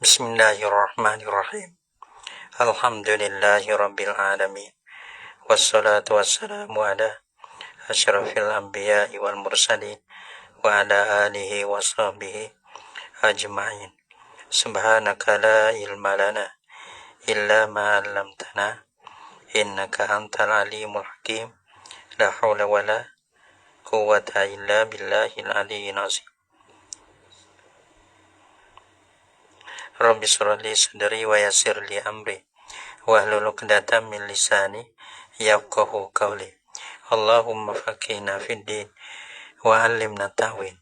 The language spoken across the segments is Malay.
Bismillahirrahmanirrahim. Alhamdulillahi rabbil alamin. Wassalatu wassalamu ala asyrafil anbiya'i wal mursalin wa ala alihi wa sahbihi ajma'in. Subhanaka la ilma lana illa ma 'allamtana innaka antal alimul hakim. La haula wala quwwata illa billahil aliyyil azim. Rabbi shrah li sadri wa yassir li amri wahlul 'uqdatam min lisani yafqahu qawli. Allahumma faqihna fid din wa 'allimna ta'wil.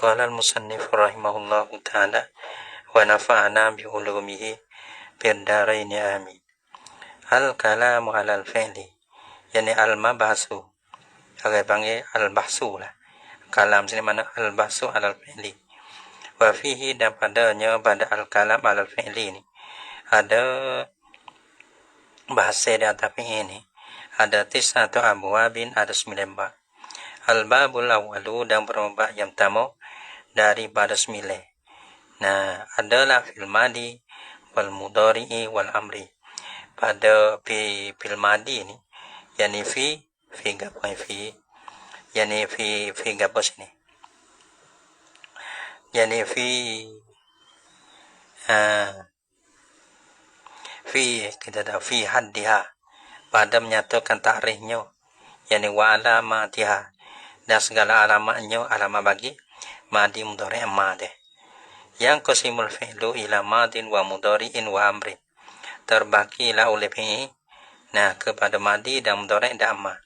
Qala al-musannif rahimahullahu ta'ala wa nafa'ana bi ulumihi fid dharain amin. Al-kalamu 'alal fi'li, yani al-mabasu. Agak panggil al-bahsu lah. Kalam sini mana al-bahsu 'alal fi'li. Wa fihi, dan padanya pada al-kalam 'alal fi'li ini ada bahasa di atas ini ada tis'atu abwabin, ada 9 bab. Al-babul awwalu, dan berbab yang pertama daripada 9. Nah, adalah fil madi wal mudhari'i wal amri. Pada fil madi ini yani fi gapo fi, yani fi gapo sini, yani kita tahu fi haddiha, pada menyatakan takrifnya, yani wa alamatiha, dan segala alamatnya, alamat bagi madi mudhari' madi. Yang qasimul fi'lu ila madin wa mudhari'in wa amrin, terbagi lah oleh fi'il kepada madi dan mudhari' dan amar.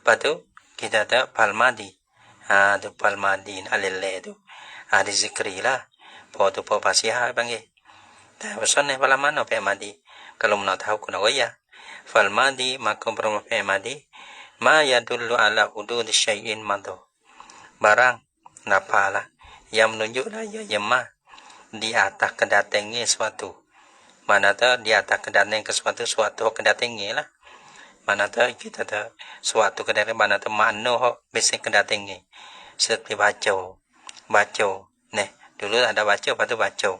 Lepas tu kita tahu fal madi, tu fal madi alillah tu ada zikri lah, po tu po pasiha panggil. Dah pesan pala mana fi'il madi, kalau nak tahu kena goyah. Fal madi maka bermakna fi'il madi ma yadullu ala hudud syai'in madhu, barang napalah yang menunjuklah ya ma di atas kedatangan suatu. Mana tu di atas kedatangan suatu kedatangan lah. Mana tu kita tahu suatu kedatangan, mana tu makna hok basic kedatangan. Seperti baca. Nih, dulu ada baca, lepas tu baca.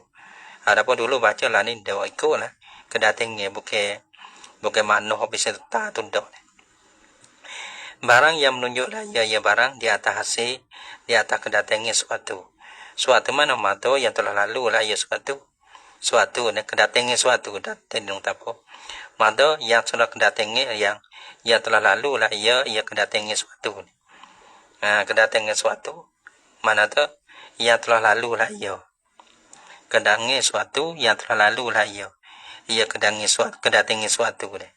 Adapun dulu baca lah ni dah ikut lah kedatangan, bukan makna hok bisa tak tunduk. Barang yang menunjuklah ya barang di atas hasil, di atas kedatangan suatu mana mato yang telah lalu lah ya suatu ni kedatangan suatu dah tendung tapo. Mato yang sudah kedatangan yang telah lalu lah ya kedatangan suatu ni. Kedatangan suatu mana tu yang telah lalu lah ya. Kedatangan suatu yang telah lalu lah ya. Ia kedatangan suatu ni.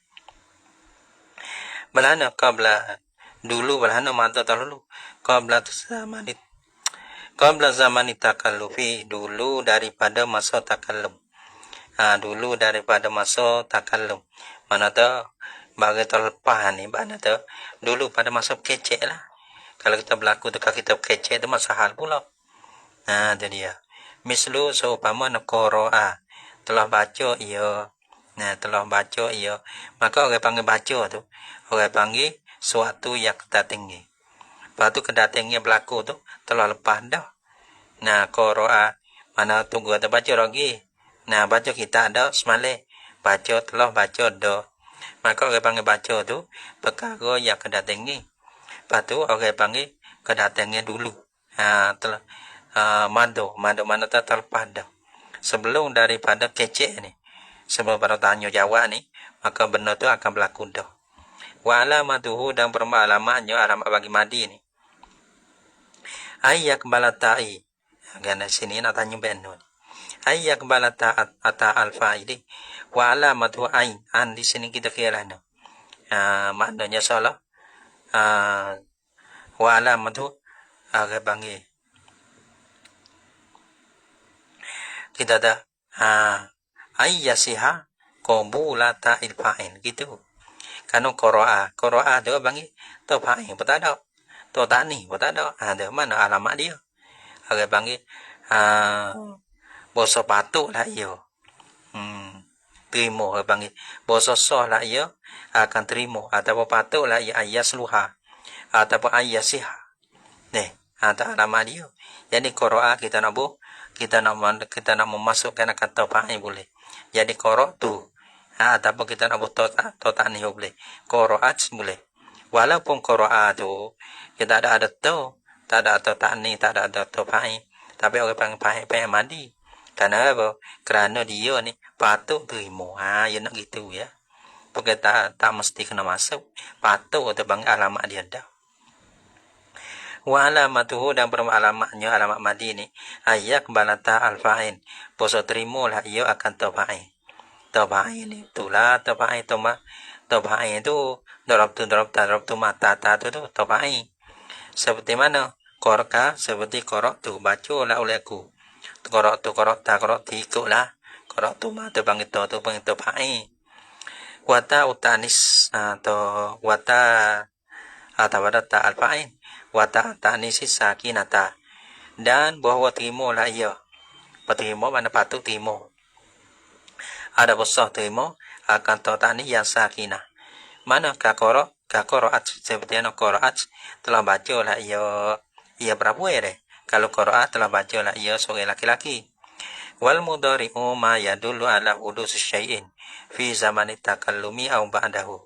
Belana qabla dulu, belana mato terlalu qabla zaman takallufi, dulu daripada masa takallum. Dulu daripada masa takallum. Mana tu bagi terlepas ni, mana tu dulu pada masa kecek lah. Kalau kita berlaku dekat kita kecek tu masa hal pula. Tu dia. Mislu seumpama qara'a, telah baca ia. Telah baca ia. Maka orang panggil baca tu, orang panggil suatu yang kedatangan. Lepas tu kedatangan berlaku tu telah lepas dah. Qara'a mana tunggu ada baca lagi. Baca kita ada semalam. Baca telah baca dah. Maka orang panggil baca tu perkara yang kedatangan. Lepas tu orang panggil kedatangan dulu. Telah mado mana tak terlepas dah. Sebelum daripada kecek ni, sebelum pada tanya jawab ni, maka benda tu akan berlaku dah. Wa alamatuhu, dan bermakalamatnya alamat bagi madi ni. Ayyak balata'i. Kan sini nak tanya benda ni. Ayyak balata ata al-fa'ili wa alamatuhu ain. Di sini kita kira ni. Maknanya salah. Wa alamatuhu agak panggil. Kita dah ayyasiha qabulata il-fa'il gitu. Kalau qara'a dia panggil tu fa'il pun tak ada. Tu tak ni pun tak ada. Ada mana alamat dia? Agak panggil boso patut lah ia. Terima orang panggil. Boso sah lah ia akan terima, ataupun patut lah ia ayyasluha ataupun ayyasiha. Tak alamat dia. Jadi qara'a kita nak kita nak memasukkan akan topa'i boleh. Jadi qara'tu. Ataupun kita nak buat tota ni boleh. Qara'at boleh. Walaupun qara'a tu kita ada to, tak ada tota ni, tak ada topa'i. Tapi orang panggil mandi. Karena apa? Kerana dia ni patut terima. Ya nak gitu ya. Bukan tak mesti kena masuk. Patut atau bang alamat dia dah. Wa alamatuhu dan alamatnya alamat madi ni ayak balata alfa'in. Poso terimalah ia akan topa'i. Topa'i ni itulah topa'i toma. Topa'i itu darab tu mata tu topa'i. Seperti mana? Korka seperti korok tu baca lah oleh aku. Korok ti ikut lah. Korok tu mata bang itu tu bang topa'i. Wata utanis atau wata atau wadata alfa'in. Wata ta'nisi sakinata. Dan bahwa terima lah ia. Terima mana patut terima. Ada besar terima akan ta'ni yang sakinah. Mana kakora'at seperti mana kora'at telah baca lah ia perempuan deh. Kalau kora'at telah baca lah ia seorang laki-laki. Wal mudhari'u ma yadullu ala hudus syai'in fi zamani takallumi au ba'dahu.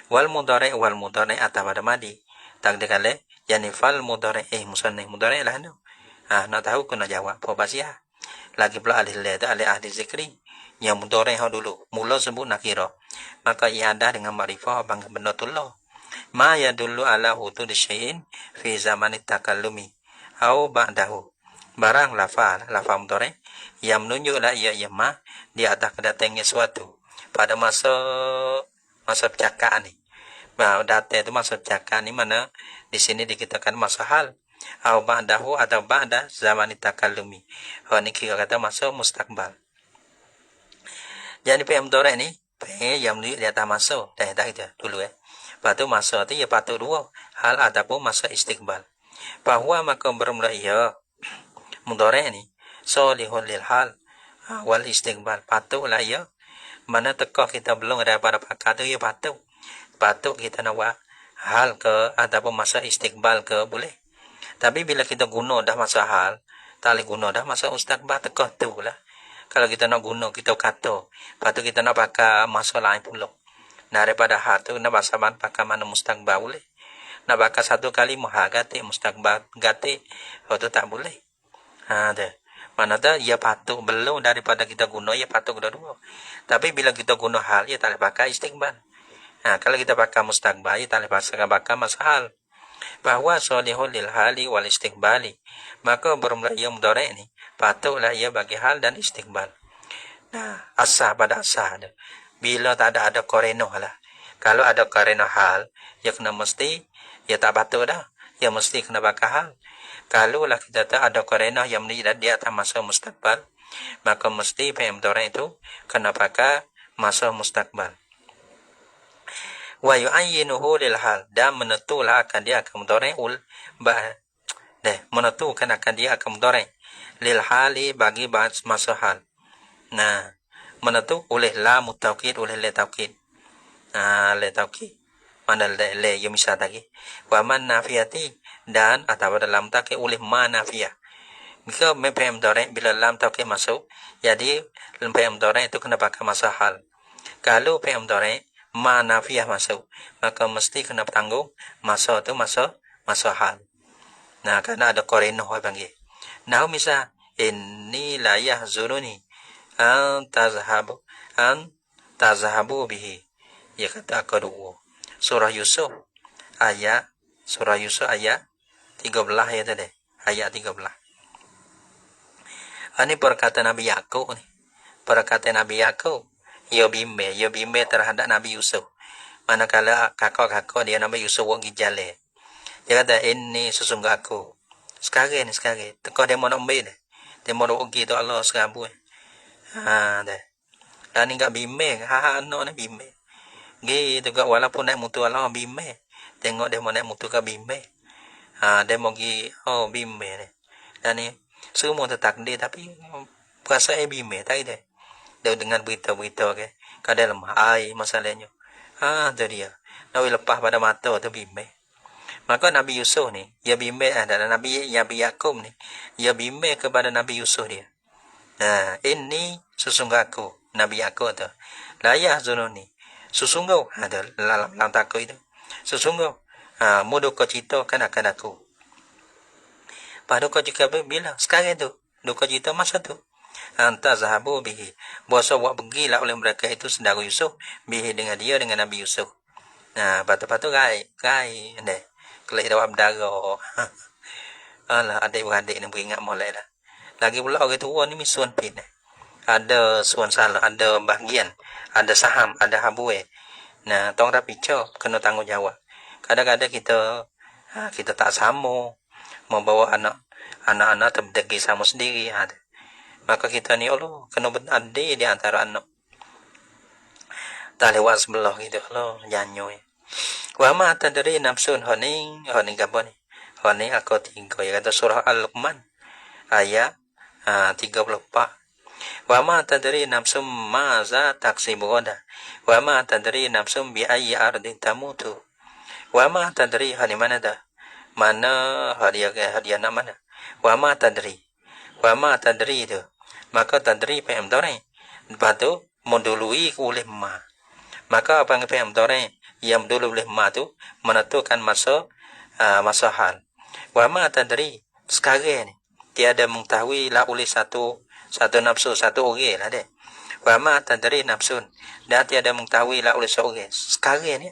Wal mudhari' atau pada madi. Tak dikale yani fal mudhari' musannah mudhari' lah tu. Nak tahu kena jawab apa bahasa. Lagi pula ahli ahli zikri yang mudhari' dulu mula sebut nakira. Maka iadah dengan ma'rifah bangga benda tullah. Ma yadullu ala hudud syai'in fi zamani takallumi au ba'dahu. Barang lafal mudhari' yang menunjuklah ia ma di atas kedatangan sesuatu pada masa percakapan ni. Data itu masa percakapan ni mana di sini dikatakan masa hal au ba'dahu atau ba'da zaman takallumi. Ni kira kata masa mustaqbal. Jadi PM mudhari' ni yang menunjuk di atas masa dah itu dulu Lepas tu masa tu ia patut dua hal ataupun masa istiqbal. Bahawa maka bermula ia mudhari' ni solihun lil hal wal istiqbal. Patutlah ia mana tekah kita belum ada pada pakar tu ia patut kita nak buat hal ke ataupun masa istiqbal ke boleh. Tapi bila kita guna dah masa hal, tak boleh guna dah masa istiqbal tekah tu lah. Kalau kita nak guna kita kata, lepas tu kita nak pakai masa lain pula. Nah daripada hal tu nak pakai mana mustaqbal boleh. Nak pakai satu kali muha gati mustaqbal gati, itu tak boleh. Dah. Mana dah ia patut belum daripada kita guna ia patut kedua. Tapi bila kita guna hal ia tak boleh pakai istiqbal. Kalau kita pakai mustaqbal ia tak boleh pakai masa hal. Bahawa solihul lil hali wal istiqbali. Maka bermula ia mudhari' ni patutlah ia bagi hal dan istiqbal. Nah, asah pada asah ada. Bila tak ada koreno lah. Kalau ada koreno hal, ia kena mesti, ia tak patut dah. Ia mesti kena pakai hal. Kalau lah kita tak ada koreno yang menjadi di atas masa mustaqbal, maka mesti PM mudhari' itu kena pakai masa mustaqbal. Wa yu'ayyinuhu lil hal dan menentulah akan dia akan mudhari' menentukan akan dia akan mudhari' lil hali bagi masa hal. Nah, menentu oleh la mutaukid oleh la taukid. La taukid. Mana la yang misal tadi. Wa man nafiyati dan atau dalam taukid oleh ma nafiyah. Jika PM mudhari' bila lam taukid masuk, jadi PM mudhari' itu kena pakai masa hal. Kalau PM mudhari' ma nafiyah masuk, maka mesti kena tanggung masa tu masa hal. Nah, karena ada koreno panggil. Nah, misal inni la yahzuruni an tazhabu bihi. Ya kata kedua. Surah Yusuf ayat 13 ya tadi. Ayat 13. Ini perkataan Nabi Yakub ni. Perkataan Nabi Yakub ia bimbing terhadap Nabi Yusuf. Manakala kakak dia Nabi Yusuf pergi jalan. Dia kata, ini sesungguh aku. Sekarang. Teka dia mau nak ambil. Dia mau nak pergi tu Allah serabut. Dah. Dan ni tak bimbing. Anak ni bimbing. Gitu juga walaupun naik mutu Allah bimbing. Tengok dia mau naik mutu ke bimbing. Dia mau pergi, bimbing ni. Dan ni, semua tertakdir tapi perasaan bimbing. Tak ada. Dia dengan berita-berita ke. Kadang lemah air masalahnya. Tu dia. Nabi lepas pada mata tu bimbing. Maka Nabi Yusuf ni, ia bimbing dan Nabi Yakub ni, ia bimbing kepada Nabi Yusuf dia. Nah, ini sesungguh aku, Nabi aku tu. La yahzununi. Sesungguh ada dalam takut itu. Sesungguh duka cita kan akan aku. Pada duka cita bila sekarang tu, duka cita masa tu. Anta zahabu bihi. Bahasa buat pergilah oleh mereka itu saudara Yusuf bihi dengan dia dengan Nabi Yusuf. Nah, patu-patu gai ni. Kelak dapat berdarah. Alah, adik-beradik ni beringat molek lah. Lagi pula orang tua ni misuan pin. Ada suan salah, ada bahagian, ada saham, ada habue. Nah, tong rapi cop, kena tanggungjawab. Kadang-kadang kita tak sama, membawa anak-anak terdegi sama sendiri. Maka kita ni Allah, kena adil di antara anak. Tak lewat sebelah gitu, Allah, janyo. Wa ma tadri nafsun honing gabon. Honing aku tiga, ya kata surah Al-Luqman, ayat 34. Wa ma tadri nafsum maza taksibu ghadan wa ma tadri nafsum bi ayyi ardin tamutu wa ma tadri hani mana dah mana hadiah nak mana wa ma tadri itu maka tadri pem tore lepas tu mendului oleh ma maka apa yang pem tore yang dulu oleh ma tu menentukan masa hal wa ma tadri sekarang ni tiada mengetahui lah oleh satu nafsu, satu orang lah deh. Wa ma tadri nafsun. Dan tiada mengetahui lah oleh seorang. Sekarang ni.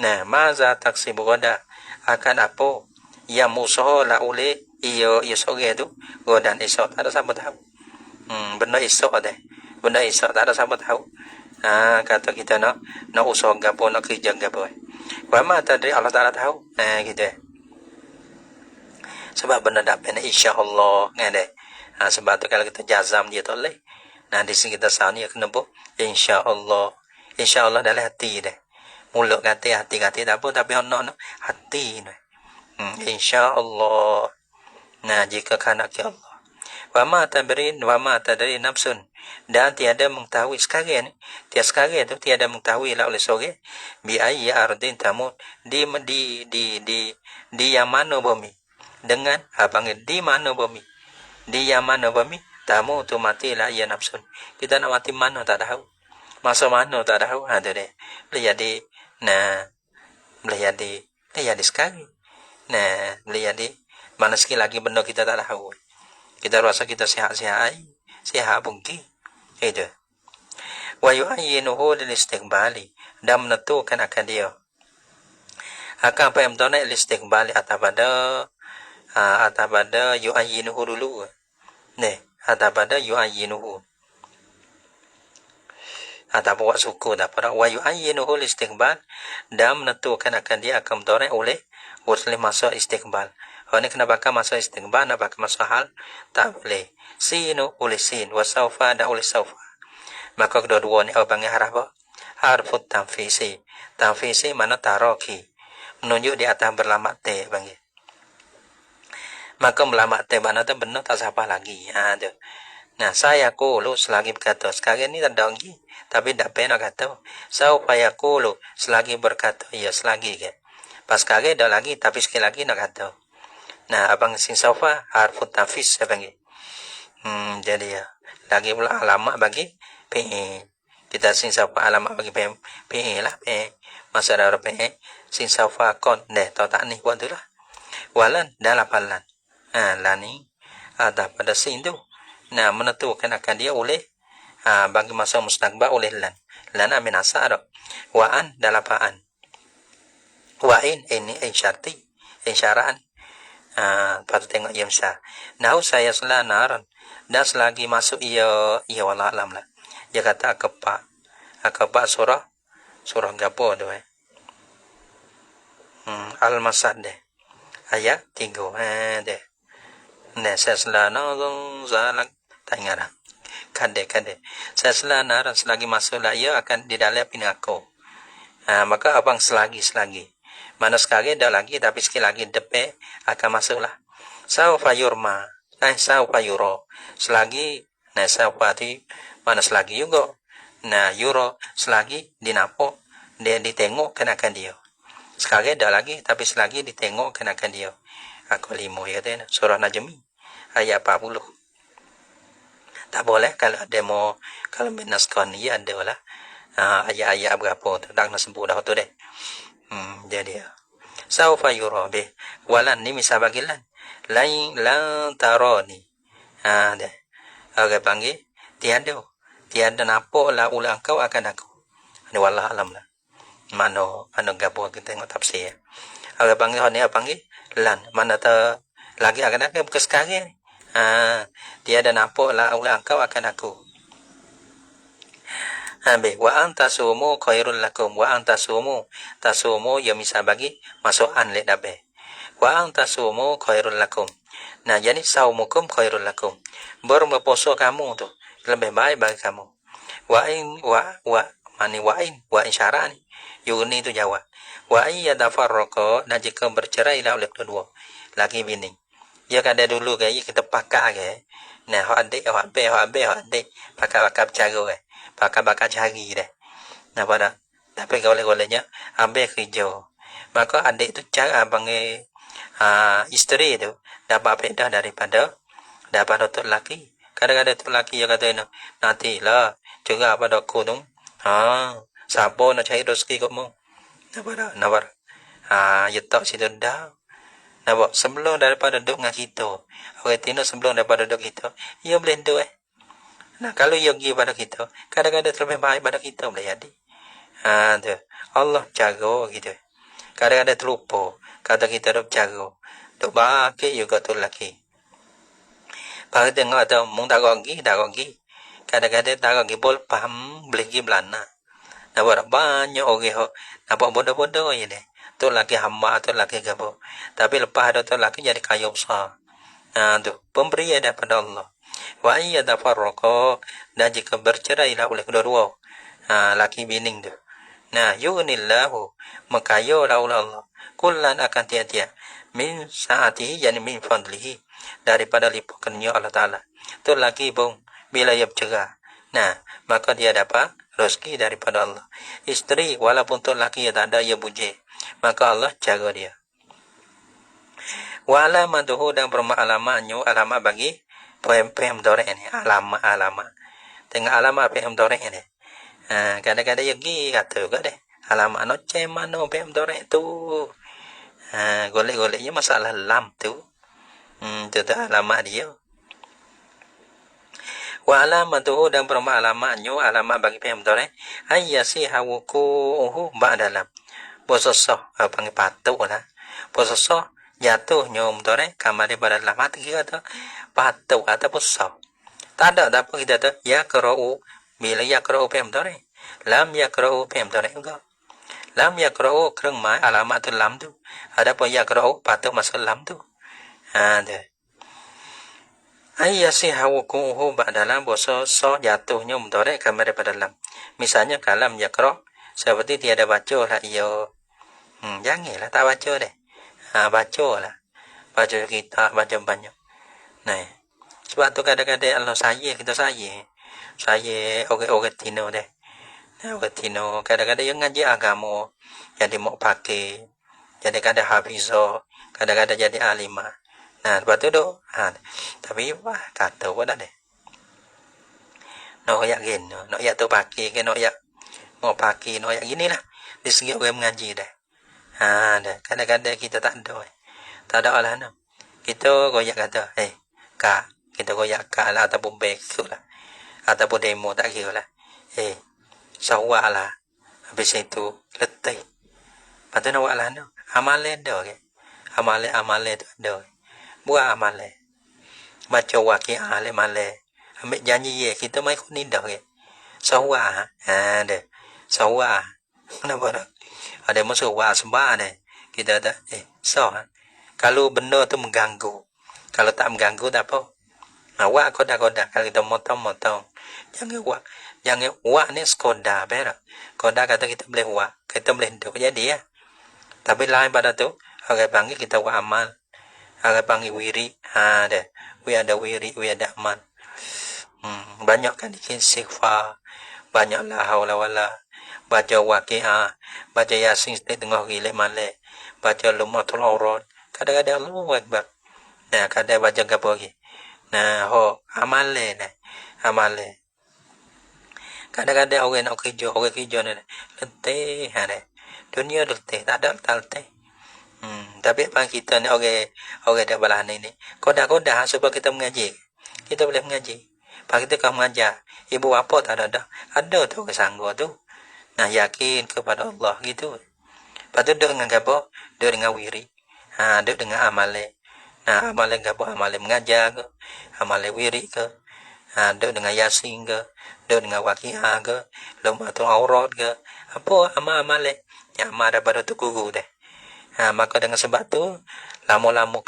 Nah, maza taksibu ghadan. Akan apa yang musuh lah oleh ia seorang tu. Ghadan esok. Tak ada siapa tahu. Benda esok deh. Benda esok tak ada siapa tahu. Kata kita nak usaha gapo, nak kerja gapo. Wa ma tadri Allah Ta'ala tahu. Gitu. Sebab benda tak pernah insya-Allah. Ngade. Sebab tu kalau kita jazam dia tak boleh. Nah, di sini kita sahni kena apa? Insya-Allah. Insya-Allah dalam hati dia. Mulut kata hati tak apa tapi nak hati ni. Insya-Allah. Nah, jika kehendak Allah. Wa ma tadri nafsun. Dan tiada mengetahui sekarang ni. Sekarang tu tiada mengetahui lah oleh seorang. Bi ayyi ardin tamut. Di yang mana bumi. Dengan panggil di mana bumi. Di yang mana bumi tamu tu matilah ia nafsun. Kita nak mati mana tak tahu. Masa mana tak tahu. Tu deh. Boleh jadi sekali. Boleh jadi mana sekali lagi benda kita tak tahu. Kita rasa kita sihat mungkin. Itu. Wa yu'ayyinuhu lil istiqbali. Dan menentukan akan dia. Akan apa yang berdoa istiqbali atas pada yu'ayyinuhu dulu. Ada pada yu'ayyinuhu. Ada buat suku dah pada wa yu'ayyinuhu istiqbal dan menentukan akan dia akan berdoa oleh masa istiqbal. Ini kenapa masa istiqbal, nak pakai masa hal tak boleh. Sinu oleh sin, wa saufa dan oleh saufa. Maka kedua-dua ni panggil harf apa? Harfut tanfisi. Tanfisi mana taraki. Menunjuk di atas berlamat te panggil. Maka melamak tebana tu benar tak siapa lagi. Tu. Nah, saya kulu selagi berkata. Sekarang ni tak ada lagi. Tapi tak pernah kata. Saya kulu selagi berkata. Ya, selagi ke. Pas sekarang ada lagi. Tapi sekali lagi nak kata. Nah, abang sin saufa harfut tafis. Jadi ya. Lagi pula alamat bagi PE. Kita sin saufa alamat bagi PE lah. PE. Masa ada PE. Sin saufa kon. Tahu tak ni buat tu lah. Walan dan lapalan. Lani ada pada sin tu. Nah, menentukan akan dia oleh bagi masa mustaqbal oleh lan. Lan amin asar. Wa'an dalam apaan? Wa'in ini syarti. Insyaraan. Patut tengok Yamsa. Nahu saya selanar dan selagi masuk ia wala alam lah. Dia kata akapa surah gapo tu Al-Masad deh. Ayat 3 deh. Saya selana zalak tak ingat dah. Kade. Saya selana selagi masuklah ia akan di dalam pinako. Maka abang selagi. Mana sekali dah lagi tapi sekali lagi depe akan masuklah. Saufa yurma. Saufa yuro. Selagi saufa ti mana selagi juga. Yuro selagi dinapo dia ditengok kenakan dia. Sekali dah lagi tapi selagi ditengok kenakan dia. Aku 5 ya surah Najmi ayat 40. tak boleh kalau demo kalau minus kon ya ada lah ayat-ayat berapa tu dak nak sebut dah tu deh jadi saufa yura be walan ni misal bagilan lain la tarani deh orang panggil tiada nampak lah ulang kau akan aku ni wallah alam lah mano gapo kita tengok tafsir orang panggil ni panggil lan mana ta lagi akan aku bukan sekarang tiada nampak lah ulang kau akan aku wa anta sumu khairul lakum wa anta tasumu ya misal bagi masukan le dabe wa anta sumu khairul lakum nah jadi saumukum khairul lakum berpuasa kamu tu lebih baik bagi kamu wa in syara ni yuni tu jawab wa in yatafarraqa dan jika bercerai lah oleh kedua laki bini ya kada dulu gaya kita pakak ke nah hak adik pakak bercara ke pakak cari deh nah pada tapi golek-goleknya ambil kerja maka adik tu cara panggil isteri tu dapat faedah daripada tu laki kadang-kadang tu laki yang kata nantilah juga pada aku tu siapa nak cari rezeki kamu nampak ya tak situ dah nampak sebelum daripada duduk dengan kita orang tino sebelum daripada duduk kita ia boleh duduk nah kalau ia pergi pada kita kadang-kadang terlebih baik pada kita boleh jadi tu Allah jaga gitu kadang-kadang terlupa kata kita dah jaga tu bagi juga tu laki pada tengok tu mung tak pergi kadang-kadang tak pergi bol paham boleh pergi belana nampak banyak orang nampak bodoh-bodoh je deh tu laki hamba tu laki gapo tapi lepas ada tu laki jadi kaya besar tu pemberian daripada Allah wa iya tafarraqa dan jika bercerai lah oleh kedua-dua laki bini tu nah yunillahu makayo la Allah kullan akan tiada min saatihi yani min fadlihi daripada limpahannya Allah Taala tu laki pun bila ia bercerai nah maka dia dapat rezeki daripada Allah isteri walaupun tu laki tak ada ia puji maka Allah jaga dia wa alamatuhu dan bermakalamannya alamat bagi PM dorek ni alamat tengok alamat PM dorek ni kadang-kadang yang pergi kata juga deh alamat no mana PM dorek tu golek-goleknya masalah lam tu tu alamat dia wa alamatuhu dan bermakalamannya alamat bagi PM dorek ayyasi hawukuhu ba'dalam pososah panggil patuk lah pososah jatuh nyom dorek kamar daripada dalam hati kita patuk ataupun sah tak ada apa kita tu ya kerau bila ya kerau PM dorek lam ya kerau PM dorek juga lam ya kerau kereng mai alamat tu lam tu ada pun ya kerau patuk masuk lam tu tu ayasi hawukuhu ba'dalam pososah jatuh nyom dorek kamar daripada dalam misalnya kalam ya kerau seperti tiada baca lah iyo janganlah tak baca deh baca lah baca kita baca banyak nah sebab tu kadang-kadang Allah kita saya orang Tino deh orang Tino kadang-kadang yang ngaji agama jadi mau pakai jadi kadang hafizah kadang-kadang jadi alimah nah sebab tu doh tapi wah kata apa dah deh no yak gin no yak tu pakai ke no yak mau pakai no yak gini lah di segi orang mengaji deh deh kadang-kadang kita tak ada lah no kita goyak kata kak kita goyak kak lah ataupun baik tu lah ataupun demo tak kira lah sawak lah habis itu letih patut nak buat lah no amalan dah ke amalan tu ada buat amalan baca wakil ahli malai ambil janji ye kita mai kau ni dah ke sawak deh sawak kenapa dah ada masuk wah sembah deh kita tak kalau benda tu mengganggu kalau tak mengganggu tak apa wak koda-koda kalau kita motong jangan wak ni skoda berak koda kata kita boleh wak kita boleh duduk jadi ya tapi lain pada tu orang panggil kita wak amal orang panggil wiri deh ada wiri ada amal banyak kan istighfar banyaklah haula wala baca waqiah baca yasin tengah gile male baca lumatul aurat kadang-kadang Allahu akbar nah kadang baca gapo lagi nah ho amale nah amale. Kadang-kadang orang nak kerja ni letih ada. Dunia letih, tak ada letih. Tapi apa kita ni orang dah balah ni. Kodah sebab kita mengaji. Kita boleh mengaji. Pak kita kau mengajar. Ibu apa tak ada dah. Ada tu kesanggup tu. Nah yakin kepada Allah gitu. Lepas tu duduk dengan apa? Duduk dengan wiri. Duduk dengan amale. Nah amale apa? Amale mengajar ke? Amale wiri ke? Duduk dengan yasin ke? Duduk dengan waqiah ke? Lumatul aurat ke? Apa amale? Yang amal daripada tu guru deh. Maka dengan sebab tu lama-lama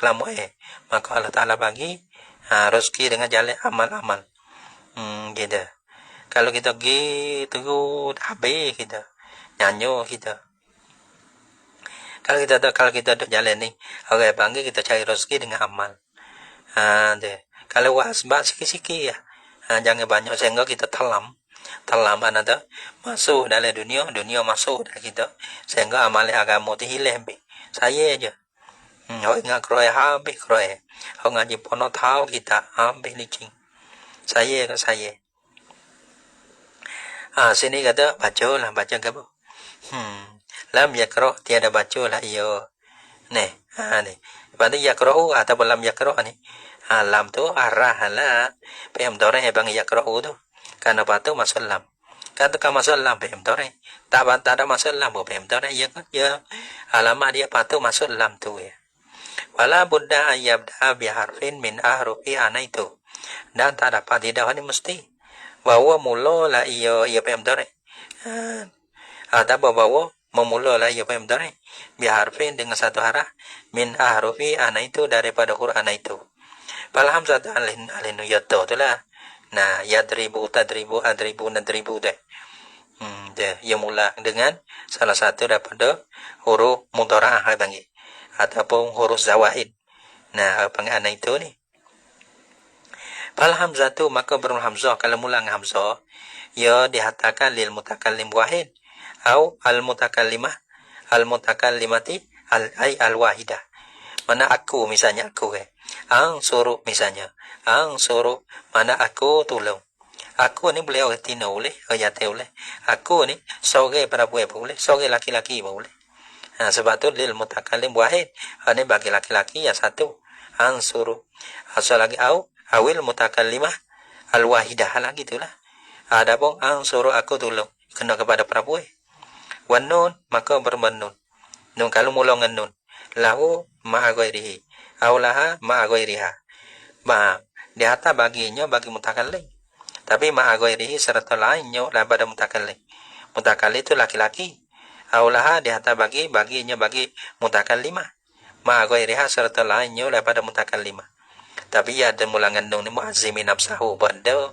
maka Allah Ta'ala bagi rezeki dengan jalan amal-amal. Gitu. Kalau kita pergi terus habis kita nyanyo kita. Kalau kita ada jalan ni, orang panggil kita cari rezeki dengan amal. Kalau wasbah sikit-sikit ya. Jangan banyak sehingga kita telam mana tu masuk dalam dunia masuk dah kita sehingga amal agama tu hilang habis. Saya aja. Orang ngak kroy habis kroy. Orang ngaji pono tahu kita habis licin. Saya. Sini kata baca ke apa? Lam yakra tiada baca lah iyo. Nih, ni. Pada yakra'u ataupun lam yakra ni. Lam tu arah lah. Pem dore bang yakra'u tu. Karena patu masuk lam. Kata masuk lam pem dore. Tak ada masuk lam pem dore ya kan? Ya. Alamat dia patu masuk lam tu ya. Wala buddha ayyabda biharfin min ahrufi anaitu. Dan tak dapat tidak ini mesti bahwa mula lah ia pem dore. Bahwa memula lah ia pem dore. Biharfin dengan satu harah min ahrufi anaitu daripada Quran itu. Palham satu alinu yato itulah. Nah, yadribu, tadribu, adribu, nadribu deh. Ia mula dengan salah satu daripada huruf mudhara'ah panggil ataupun huruf zawaid. Nah, panggil anak itu ni. Fal hamzah tu maka berhamzah kalau mula dengan hamzah ia dihatakan lil mutakallim wahid atau al mutakallimati al wahidah. Mana aku misalnya aku ang suruh misalnya ang suruh mana aku tolong. Aku ni boleh orang Tino boleh, orang Yate boleh. Aku ni seorang perempuan boleh, seorang laki-laki boleh. Sebab tu lil mutakallim wahid. Ini bagi laki-laki yang satu. Ang suruh. Asal lagi awil mutakallimah al wahidah lagi itulah. Adapun ang suruh aku tolong kena kepada perempuan. Wan nun maka bermenun. Nun kalau mula dengan nun. Lahu ma'a ghairihi. Aw laha ma'a ghairiha. Di atas baginya bagi mutakallim. Tapi ma'a ghairihi serta lainnya daripada mutakallim. Mutakallim itu laki-laki. Aulaha di atas baginya bagi mutakallimah. Ma'a ghairiha serta lainnya daripada mutakallimah. Tapi ada mulangan nun ni muazzimi nafsahu banda.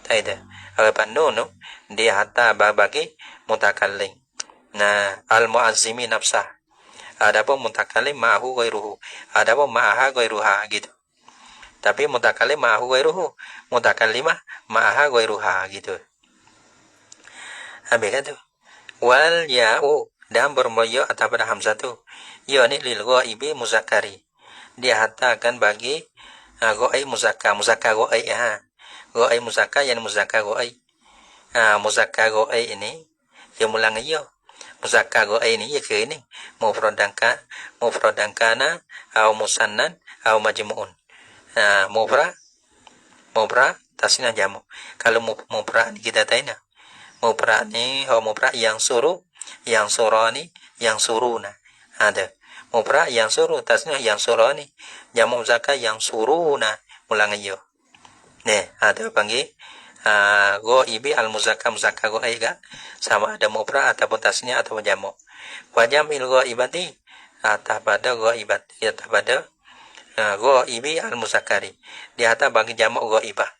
Tak ada. Apa nun di atas bagi mutakallim. Nah, al muazzimi nafsah. Adapun mutakallim ma'ahu ghairuhu. Adapun ma'aha ghairuha gitu. Tapi mutakallim ma'ahu ghairuhu, mutakallimah ma'aha ghairuha gitu. Habis kan tu. Wal ya'u dan bermoyo atau pada hamzah tu. Ya ni lil ghaibi muzakkari. Dia hatakan bagi ghaib muzakkar ghaib Ghaib muzakkar yang muzakkar ghaib. Muzakkar ghaib ini dia mulang ya. Muzakkar ghaib ini ya ke ini mufradan kana atau musannan atau majmu'un. Mufrad tasniyah jamu. Kalau mufrad kita tanya. Mufrad ni mufrad yang suruh, yang surani, yang suruna. Ada. Mufrad yang suruh tasniyah yang surani, jamu muzakkar yang suruna ulang iyo. Ada panggil ghaibi al muzakkar ghaib sama ada mufrad ataupun tasniyah atau jamu. Wa jamil ghaibati atau pada ghaibat atau pada ghaibi al muzakkari di atas bagi jamak ghaibah.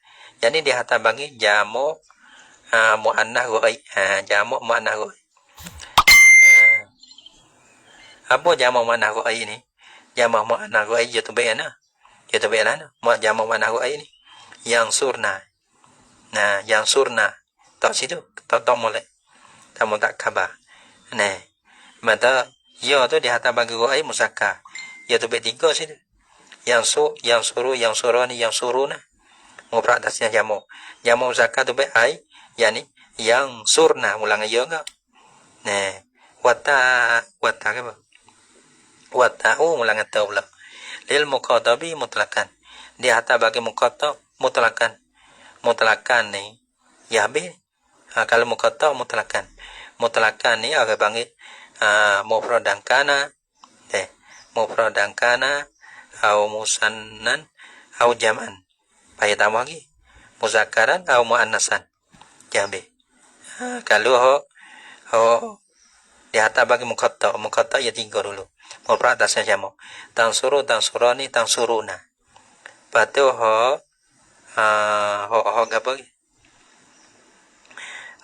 Jadi di atas bagi jamak muannah ghaib. Jamak muannah ghaib. Apa jamak muannah ghaib ini? Jamak muannah ghaib itu bayana. Itu bayana. Jamak muannah ghaib ini yang surna. Nah, yang surna. Tak situ, tak mulai. Tamu tak khabar. Nah, mata ya tu di atas bagi ghaib muzakkar. Ya tu baik tiga situ. Yang suruh, yang surani, yang suruna. mufrad atasnya jamu. Jamu muzakkar tu baik ai yani yang surna ulang aja enggak. Nah, wata ke apa? Wata ulang atau ulang. Lil muqattabi mutlaqan. Dia hatta bagi muqattab mutlaqan. Mutlaqan ni ya be. Kalau muqattab mutlaqan. Mutlaqan ni agak bagi mufrad dan kana. Mufrad dan kana au musannan au jam'an. Payah tambah lagi. Muzakkaran au muannasan. Jambe. Kalau di atas bagi muqatta ya 3 dulu. Mufrad atasnya jamu. Tansuru, tansurani, tansuruna. Patu ho apa lagi?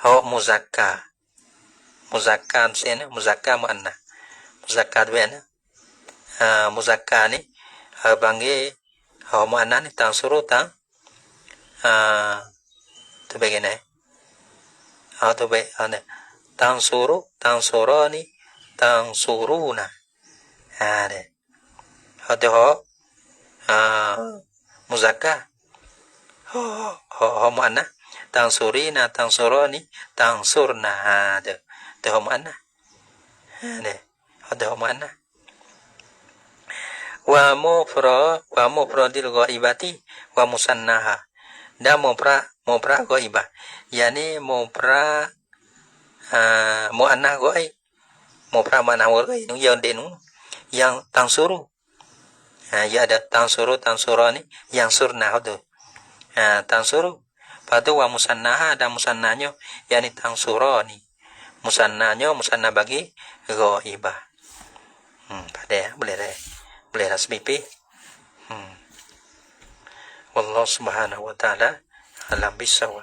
Ho muzakka. Muzakka sini muzakka muanna. Muzakka dua na. Muzakka ni bangge ho muanna ni tansuru tang tu begini. Tu be ane tansuru, tansurani, tansuruna. Ada. Ada ho muzakka. Ho muanna. Tansurina, tansurani, tansurna. Ada. Ada ho muanna. Ada ho muanna. Wa mufradil ghaibati wa musannaha. Dan mufrad ghaibah. Yani mufrad muannah ghaib. Mufrad muannah ghaib yang tansuru. Ya ada tansuru, tansurani, yang surna itu. Tansuru. Patu wa musannaha dan musannahnya yani tansurani. Musannahnya musanna bagi ghaibah. Pada boleh rasmi pi. Wallahu subhanahu wa ta'ala alam bisawab.